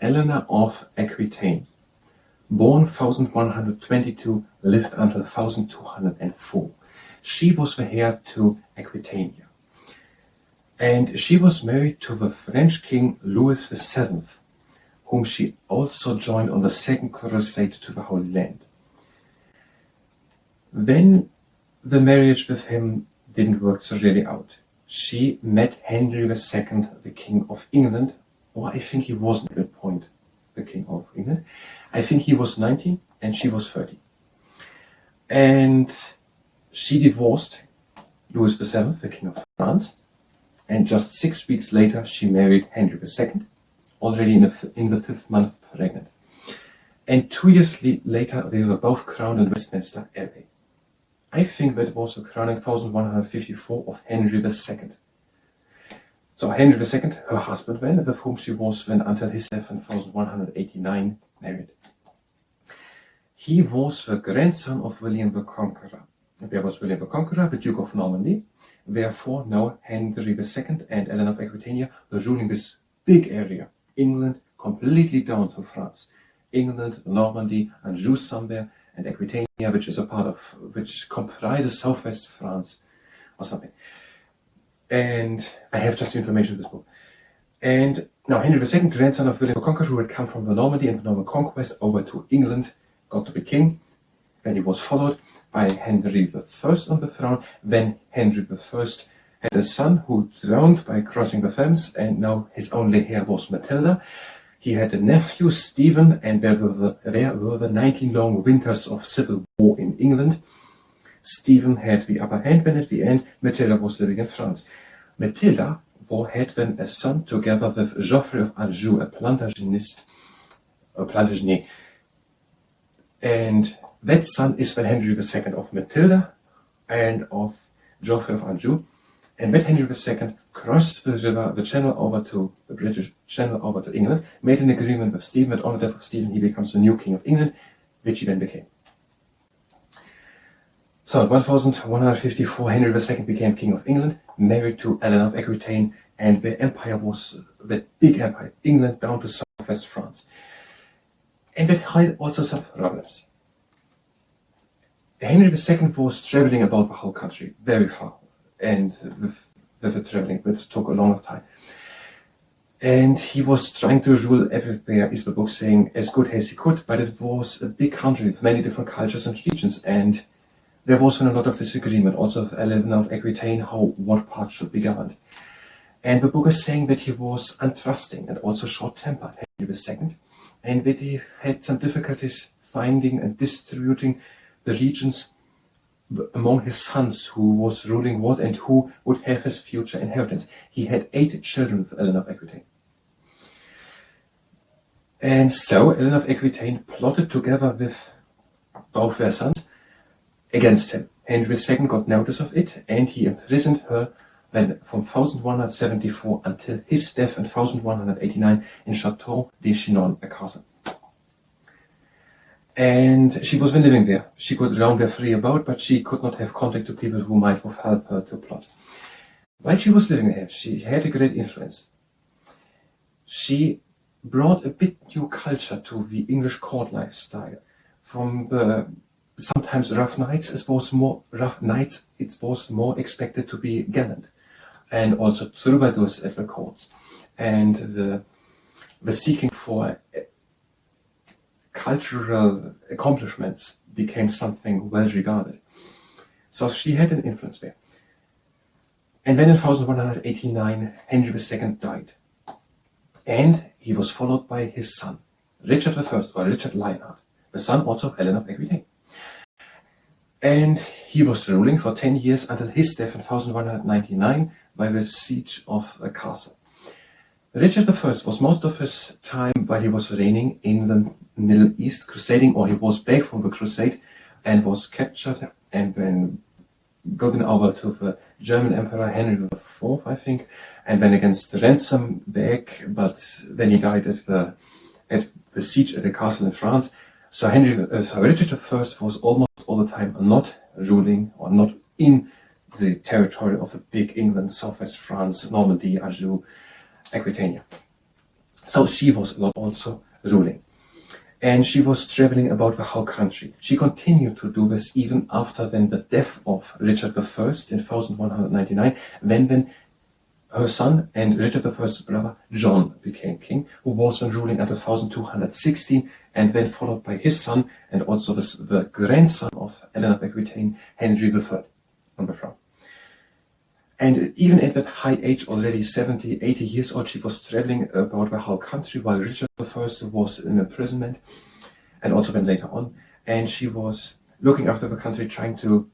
Eleanor of Aquitaine, born 1122, lived until 1204. She was the heir to Aquitaine, and she was married to the French king Louis VII, whom she also joined on the Second Crusade to the Holy Land. When the marriage with him didn't work so really out, she met Henry II, the King of England, or I think he wasn't at that point the King of England. I think he was 19 and she was 30. And she divorced Louis VII, the King of France, and just 6 weeks later she married Henry II, already in the 5th month pregnant. And 2 years later they were both crowned in Westminster Abbey. I think that was the crowning 1154 of Henry II. So Henry II, her husband then, with whom she was then until his death in 1189 married. He was the grandson of William the Conqueror. There was William the Conqueror, the Duke of Normandy. Therefore, now Henry II and Eleanor of Aquitaine were ruling this big area, England, completely down to France. England, Normandy, Anjou somewhere, and Aquitaine, which comprises southwest France or something. And I have just the information in this book. And now Henry II, grandson of William the Conqueror, who had come from the Normandy and the Norman conquest over to England, got to be king. Then he was followed by Henry I on the throne. Then Henry I had a son who drowned by crossing the Thames, and now his only heir was Matilda. He had a nephew, Stephen, and there were the 19 long winters of civil war in England. Stephen had the upper hand when at the end Matilda was living in France. Matilda had then a son together with Geoffrey of Anjou, a Plantagenet. And that son is then Henry II of Matilda and of Geoffrey of Anjou. And when Henry II crossed the river, the Channel over to the British Channel over to England, made an agreement with Stephen that on the death of Stephen he becomes the new King of England, which he then became. So in 1154 Henry II became King of England, married to Eleanor of Aquitaine, and the empire was the big empire, England down to southwest France. And that had also some problems. Henry II was traveling about the whole country, very far, and with the traveling, which took a long time. And he was trying to rule everywhere, is the book saying, as good as he could, but it was a big country with many different cultures and religions, and there was a lot of disagreement, also with Eleanor of Aquitaine, what part should be governed. And the book is saying that he was untrusting and also short-tempered, Henry II, and that he had some difficulties finding and distributing the regions among his sons, who was ruling what and who would have his future inheritance. He had 8 children with Eleanor of Aquitaine. And so Eleanor of Aquitaine plotted together with both their sons against him. Henry II got notice of it, and he imprisoned her then from 1174 until his death in 1189 in Château de Chinon, a castle. And she was then living there. She could roam there free about, but she could not have contact to people who might have helped her to plot. While she was living there, she had a great influence. She brought a bit new culture to the English court lifestyle. From the sometimes rough knights, it was more expected to be gallant, and also troubadours at the courts, and the seeking for cultural accomplishments became something well regarded. So she had an influence there. And then in 1189, Henry II died. And he was followed by his son, Richard I, or Richard Lionheart, the son also of Eleanor of Aquitaine. And he was ruling for 10 years until his death in 1199 by the siege of a castle. Richard I was most of his time while he was reigning in the Middle East crusading, or he was back from the crusade and was captured and then gotten over to the German Emperor Henry IV, I think, and then against ransom back, but then he died at the siege at the castle in France. So Richard I was almost all the time not ruling or not in the territory of the big England, southwest France, Normandy, Anjou, Aquitaine. So she was a lot also ruling. And she was traveling about the whole country. She continued to do this even after then the death of Richard I in 1199, when her son and Richard I's brother John became king, who was then ruling until 1216, and then followed by his son and also the grandson of Eleanor of Aquitaine, Henry III, on the throne. And even at that high age, already 70, 80 years old, she was traveling about the whole country while Richard I was in imprisonment, and also then later on. And she was looking after the country, trying to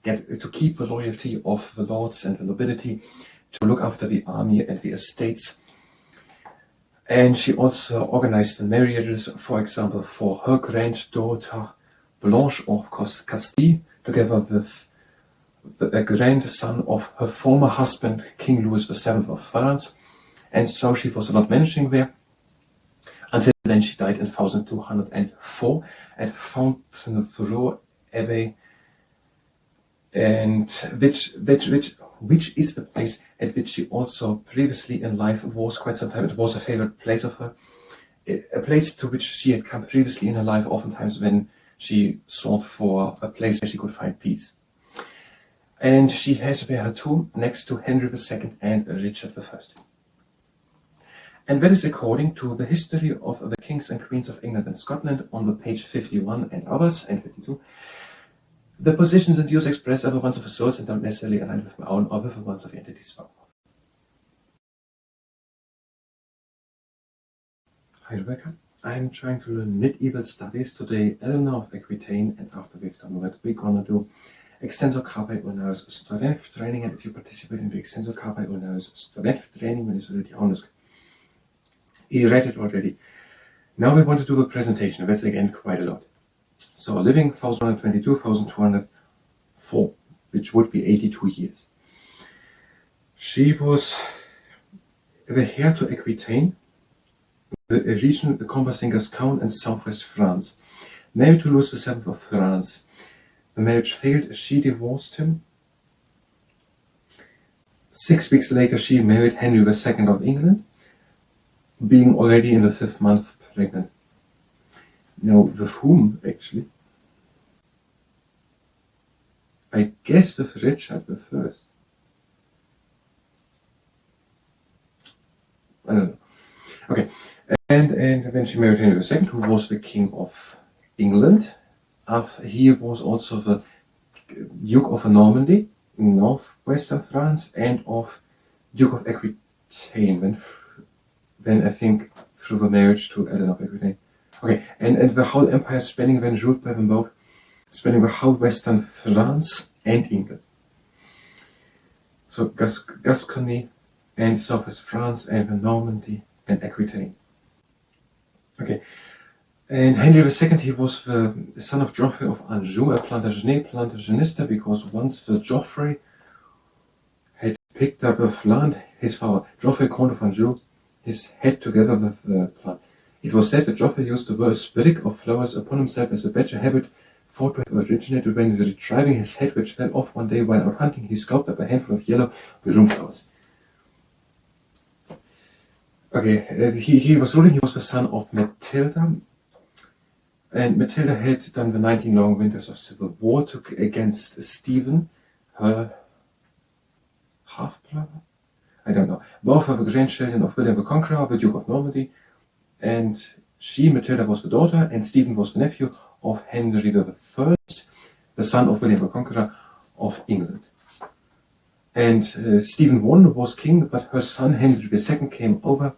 keep the loyalty of the lords and the nobility, to look after the army and the estates. And she also organized the marriages, for example, for her granddaughter Blanche of Castile, together with the grandson of her former husband, King Louis VII of France. And so she was not managing there, until then she died in 1204 at Fontainebleau Abbey, and which is the place at which she also previously in life was quite some time. It was a favorite place of her, a place to which she had come previously in her life, oftentimes when she sought for a place where she could find peace. And she has there her tomb next to Henry II and Richard I. And that is according to the history of the kings and queens of England and Scotland on the page 51 and others, and 52. The positions and views expressed are the ones of a source and don't necessarily align with my own or with the ones of the entities spoken of. Hi Rebecca, I'm trying to learn medieval studies today, Eleanor of Aquitaine, and after we've done that, we're gonna do extensor carpi ulnaris strength training, and if you participate in the extensor carpi ulnaris strength training, then it's already honest. You read it already. Now we want to do a presentation. That's again quite a lot. So living 1122, 1204, which would be 82 years. She was the heir to Aquitaine, the region encompassing Gascony and southwest France. Married to Louis VII of France. The marriage failed. She divorced him. 6 weeks later, she married Henry II of England, being already in the 5th month pregnant. Now, with whom, actually? I guess with Richard I. I don't know. Okay. And then she married Henry II, who was the King of England. He was also the Duke of Normandy, in northwestern France, and of Duke of Aquitaine, then I think through the marriage to Eleanor of Aquitaine. Okay, and the whole empire spanning then ruled by them both, spanning the whole western France and England. So Gascony and southwest France and Normandy and Aquitaine. Okay, and Henry II, he was the son of Geoffrey of Anjou, a Plantagenista, because once the Geoffrey had picked up a plant, his father, Geoffrey Count of Anjou, his head together with the plant. It was said that Geoffrey used to wear a sprig of flowers upon himself as a badge, a habit thought to have originated when retrieving his head, which fell off one day while out hunting. He scooped up a handful of yellow broom flowers. Okay, he was ruling. He was the son of Matilda, and Matilda had done the 19 long winters of civil war against Stephen, her half-brother. I don't know. Both were the grandchildren of William the Conqueror, the Duke of Normandy, and she, Matilda, was the daughter, and Stephen was the nephew of Henry I, the son of William the Conqueror of England. And Stephen I was king, but her son Henry II came over.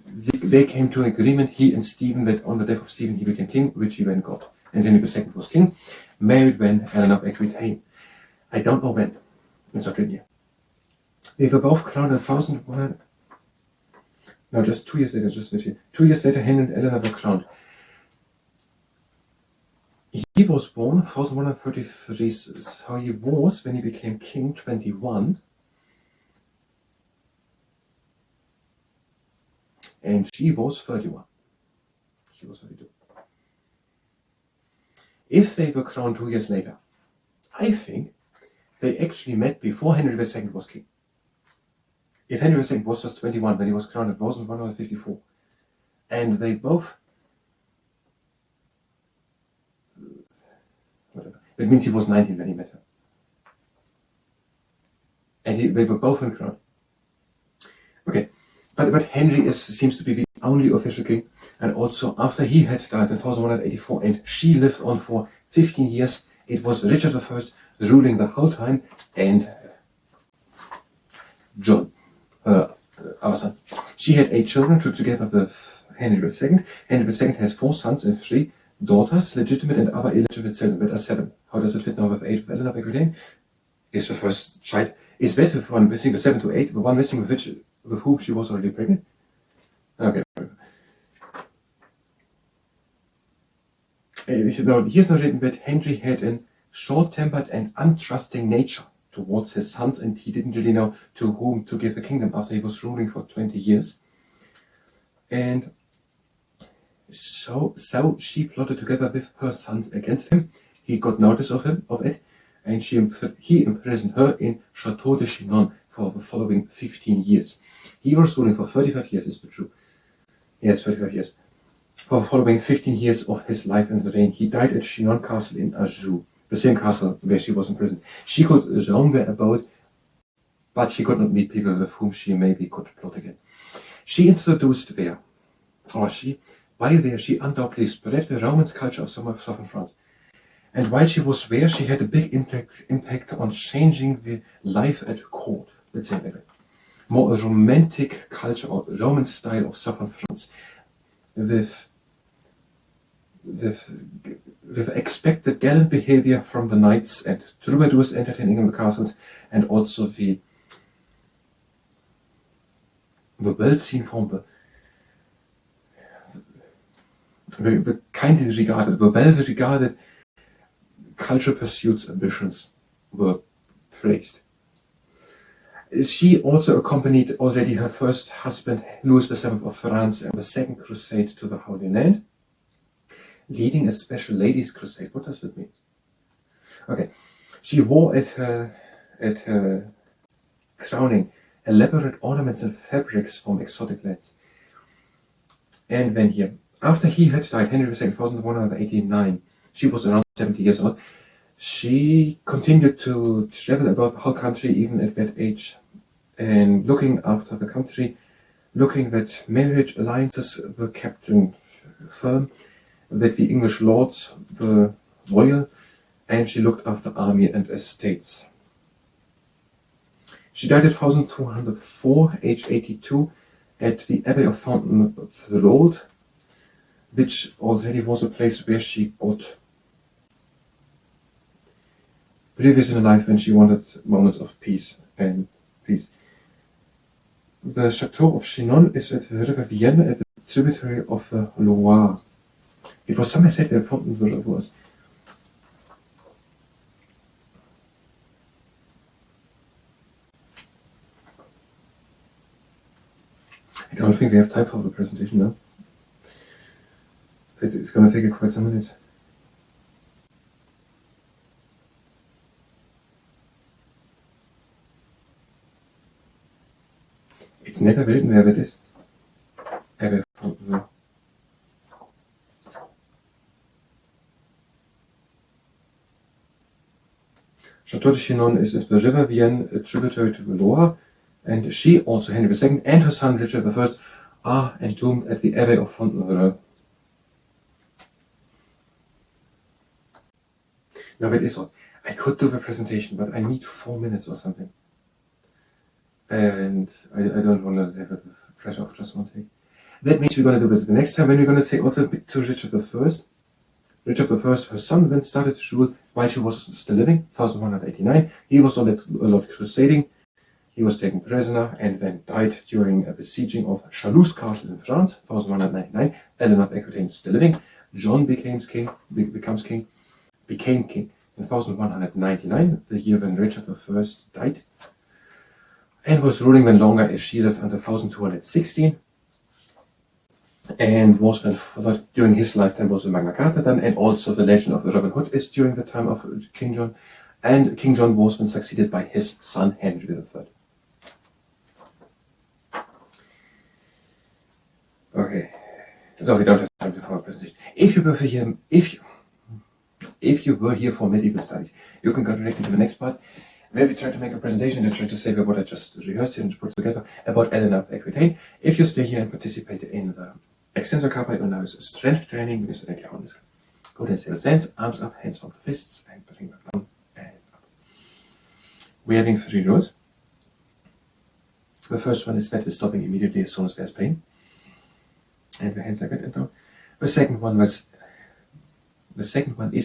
They came to an agreement, he and Stephen, that on the death of Stephen he became king, which he then got. And Henry II was king, married then Eleanor of Aquitaine. I don't know when. It's not written here. They were both crowned in 1100. No, just 2 years later, just literally. 2 years later, Henry and Eleanor were crowned. He was born 1133, so he was, when he became king, 21. And she was 31. She was 32. If they were crowned 2 years later, I think they actually met before Henry II was king. If Henry II was just 21 when he was crowned, it wasn't 154. And they both, whatever, it means he was 19 when he met her. And they were both uncrowned. Okay, but Henry seems to be the only official king, and also after he had died in 1184 and she lived on for 15 years, it was Richard I ruling the whole time, and John, our son. She had 8 children together with Henry II. Henry II has 4 sons and 3 daughters, legitimate and other illegitimate children. That are 7. How does it fit now with 8 with Eleanor of Aquitaine? Is the first child is best with one missing with 7 to 8, the one missing with whom she was already pregnant. Okay. Here's now written that Henry had a short-tempered and untrusting nature towards his sons, and he didn't really know to whom to give the kingdom after he was ruling for 20 years. And so she plotted together with her sons against him. He got notice of it, and he imprisoned her in Chateau de Chinon for the following 15 years. He was ruling for 35 years, is it true? Yes, 35 years. For the following 15 years of his life and reign, he died at Chinon Castle in Anjou, the same castle where she was imprisoned. She could roam there about, but she could not meet people with whom she maybe could plot again. She introduced there, she undoubtedly spread the Romance culture of southern France. And while she was there, she had a big impact on changing the life at court, let's say that. More a romantic culture or Roman style of southern France with expected gallant behavior from the knights and troubadours entertaining in the castles, and also the well-seen form, the kindly regarded, the well-regarded cultural pursuits, ambitions were praised. She also accompanied already her first husband, Louis VII of France, in the Second Crusade to the Holy Land, leading a special ladies' crusade. What does that mean? Okay, she wore at her crowning elaborate ornaments and fabrics from exotic lands. And then after he had died, Henry II, 1189, she was around 70 years old. She continued to travel about the whole country even at that age, and looking after the country, looking that marriage alliances were kept firm, that the English lords were loyal, and she looked after army and estates. She died at 1204, aged 82, at the Abbey of Fontainebleau, which already was a place where she got previous in her life when she wanted moments of peace and peace. The Chateau of Chinon is at the River Vienne, at the tributary of the Loire. It was somewhere said where Fontainebleau was. I don't think we have time for the presentation now. It's going to take quite some minutes. It's never written where that is. Ever. Chateau de Chinon is at the River Vienne, a tributary to the Loire, and she, also Henry II, and her son Richard I, are entombed at the Abbey of Fontainebleau. Now that is what I could do the presentation, but I need 4 minutes or something. And I don't want to have the pressure of just one take. That means we're going to do this the next time when we're going to say also a bit to Richard I. Richard I, her son, then started to rule while she was still living, 1189. He was on a lot crusading. He was taken prisoner and then died during a besieging of Châlus Castle in France, 1199. Eleanor of Aquitaine still living. John became king in 1199, the year when Richard I died, and was ruling then longer as she lived until 1216, and was then followed during his lifetime was the Magna Carta then, and also the legend of Robin Hood is during the time of King John, and King John was then succeeded by his son Henry III. So we don't have time for a presentation. If you were here for medieval studies, you can go directly to the next part, where we try to make a presentation and try to say what I just rehearsed here and put together about Eleanor of Aquitaine. If you stay here and participate in the extensor carpi or now strength training, go to stable stance, arms up, hands on the fists, and bring them down and up. We're having 3 rows. The first one is that we're stopping immediately as soon as there's pain, and the hands are good and down. The second one is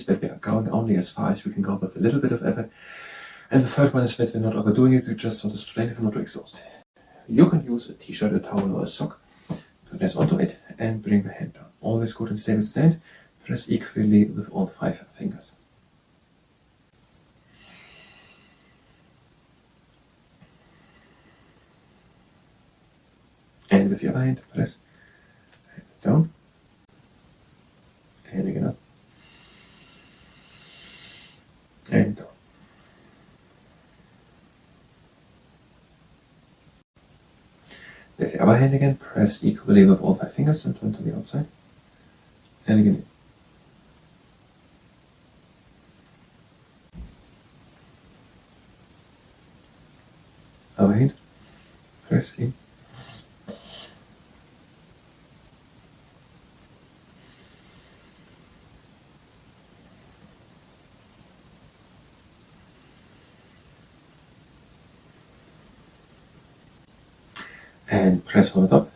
that we are going only as far as we can go with a little bit of effort. And the third one is that we're not overdoing it, we just want to strengthen, not to exhaust. You can use a t-shirt, a towel, or a sock, press onto it, and bring the hand down. Always go to stable stand, press equally with all 5 fingers. And with the other hand, press and down, and again up, and down. With the other hand again, press equally with all 5 fingers and turn to the outside, and again. Other hand, press in. And press on the top,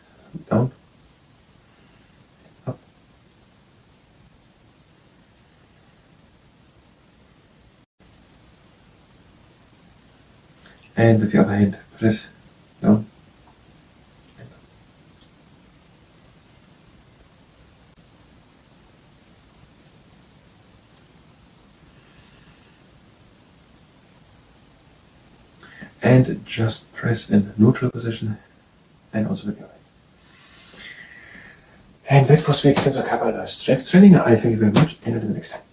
down, up. And with the other hand, press down and up. And just press in neutral position. And also with your hand. And that was the extensor carpi strength training. I thank you very much, and until the next time.